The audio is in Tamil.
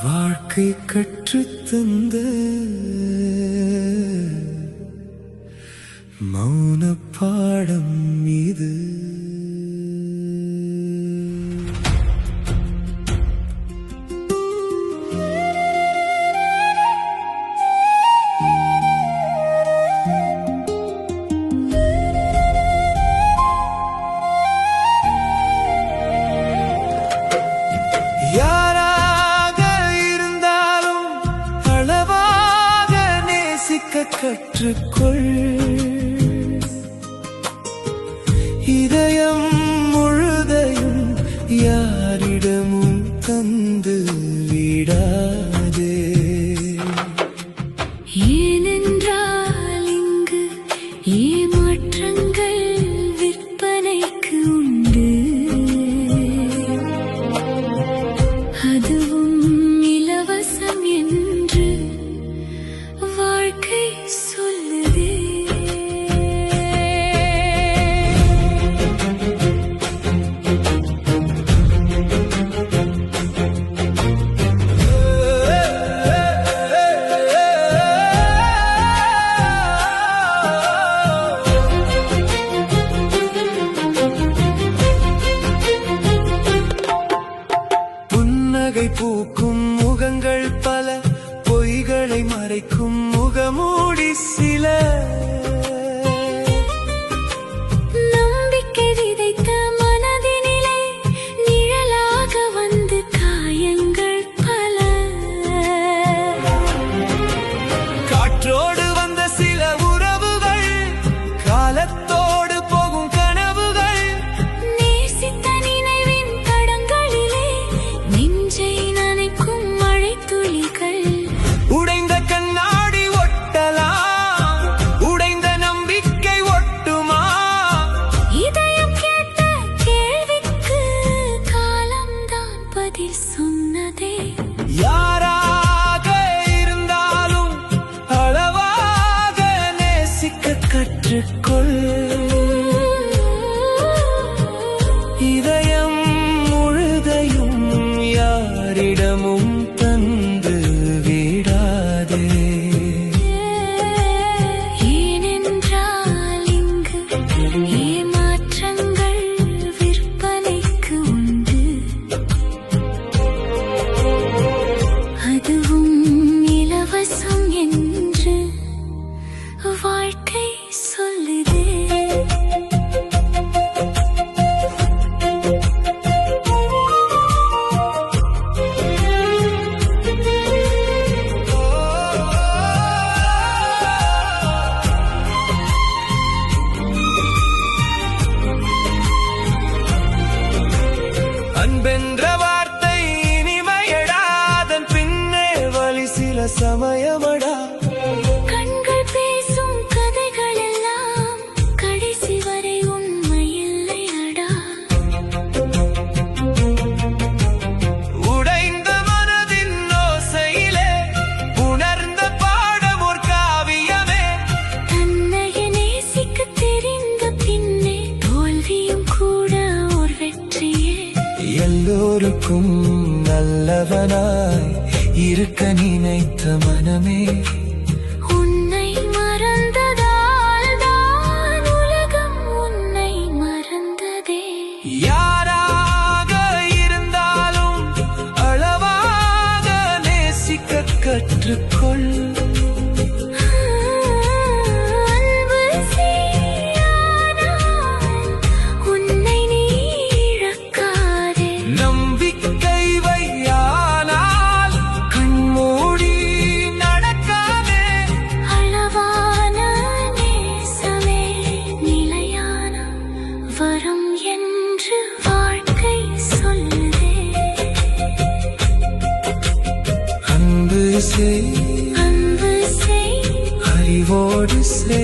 வாழ்க்கை கற்றுத்தந்த மௌன பாடம் இது. கற்றுக்கொள், இதயம் முழுதையும் யாரிடமும் தந்து விடாதே. ஏனென்றால் இங்கு ஏமாற்றங்கள் விற்பனைக்கு உண்டு. அதுவும் இலவசம் என்று வாழ்க்கை சொல்லுதே. புன்னகை பூக்கும் முகங்கள் பல, பொய்களை மறைக்கும் முகமூடி சில. நம்பிக்கை விதைத்த மனதினிலே நிழலாக வந்து காயங்கள் பல. காற்றோடு வந்த சில உறவுகள், காலத்தோடு போகும் கனவுகள். நேசித்த நினைவின் தடங்களிலே நெஞ்சை நனைக்கும் மழை துளிகள். உடைந்த கண்ணாடி ஒட்டலாம், உடைந்த நம்பிக்கை ஒட்டுமா? இதயம் கேட்ட கேள்விக்கு காலம்தான் பதில் சொன்னதே. யாராக இருந்தாலும் அளவாக நேசிக்க கற்றுக்கொள், இதயம் முழுதையும் யாரிடமும் தந்து விடாதே. ஏனென்றால் இங்கு ஏமாற்றங்கள் விற்பனைக்கு உண்டு. அதுவும் இலவசம் என்று வாழ்க்கை சொல்லுதே. அன்பென்ற வார்த்தை இனிமையடாதன் பின்னே வழி சில சமயமடா. கண்கள் பேசும் கதைகள் எல்லாம் கடைசி வரை உண்மையில்லையடா. உடைந்த மனதின் ஓசையிலே உணர்ந்த பாடம் ஒரு காவியமே. தன்னையே நேசிக்க தெரிந்த பின்னே தோல்வியும் கூட ஒரு வெற்றியே. எல்லோருக்கும் நல்லவனாய் இருக்க நினைத்த மனமே, உன்னை மறந்ததால் தான் உலகம் உன்னை மறந்ததே. யாராக இருந்தாலும் அளவாக நேசிக்க கற்றுக்கொள். அன்பு செய்யானால் உன்னை நீ இழக்காதே. நம்பிக்கை வையானால் கண்மூடி நடக்காதே. அளவான நேசமே நிலையான வரம் என்று வாழ்க்கை சொல்லுதே. அன்பு செய், அன்பு செய், அறிவோடு செய்.